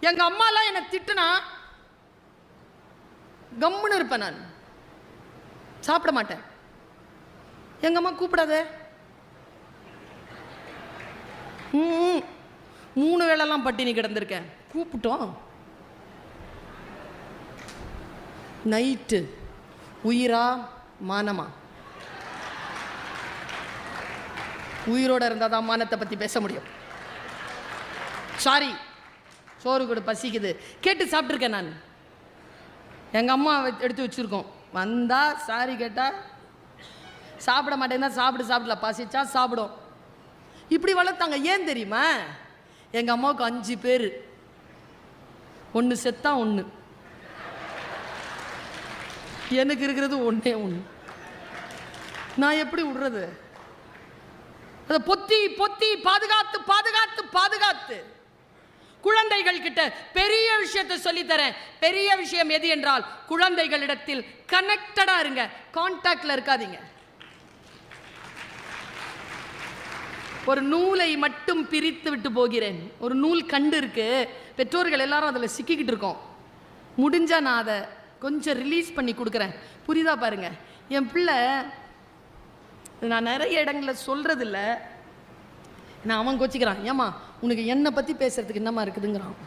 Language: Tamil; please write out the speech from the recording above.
எங்கள் அம்மாலாம் என்னை திட்டுனா கம்முன்னு இருப்பேன், நான் சாப்பிட மாட்டேன். எங்கள் அம்மா கூப்பிடாத, 3 வேளைலாம் பட்டினி கிடந்திருக்கேன். கூப்பிட்டோம் நைட்டு உயிரா மானமா? உயிரோட இருந்தால் தான் மானத்தை பற்றி பேச முடியும். சாரி, சோறு கூட பசிக்குது கேட்டு சாப்பிட்ருக்கேன் நான். எங்கள் அம்மா எடுத்து வச்சுருக்கோம், வந்தால் சாரி கேட்டால் சாப்பிட மாட்டேன்னா சாப்பிடல, பசிச்சா சாப்பிடும். இப்படி வளர்த்தாங்க. ஏன் தெரியுமா? எங்கள் அம்மாவுக்கு 5 பேர், 1 செத்தா 1, எனக்கு இருக்கிறது 1 நான் எப்படி விடுறது? அதை பொத்தி பொத்தி பாதுகாத்து பாதுகாத்து பாதுகாத்து குழந்தைகள் கிட்ட பெரிய விஷயத்தை சொல்லித்தரேன். பெரிய விஷயம் எது என்றால், குழந்தைகளிடத்தில் கனெக்டடா இருங்க, கான்டாக்ட்ல இருக்காதீங்க. ஒரு நூலை மட்டும் பிரித்து விட்டு போகிறேன். ஒரு நூல் கண்டு இருக்கு, பெற்றோர்கள் எல்லாரும் அதில் சிக்கிக்கிட்டு இருக்கோம். முடிஞ்சா நான் அதை கொஞ்சம் ரிலீஸ் பண்ணி கொடுக்குறேன். புரியுதா பாருங்க. என் பிள்ளை, நான் நிறைய இடங்களில் சொல்றதில்ல, நான் அவன் கோச்சிக்கிறான், ஏமா உனக்கு என்னை பற்றி பேசுறதுக்கு என்னமா இருக்குதுங்கிறான்.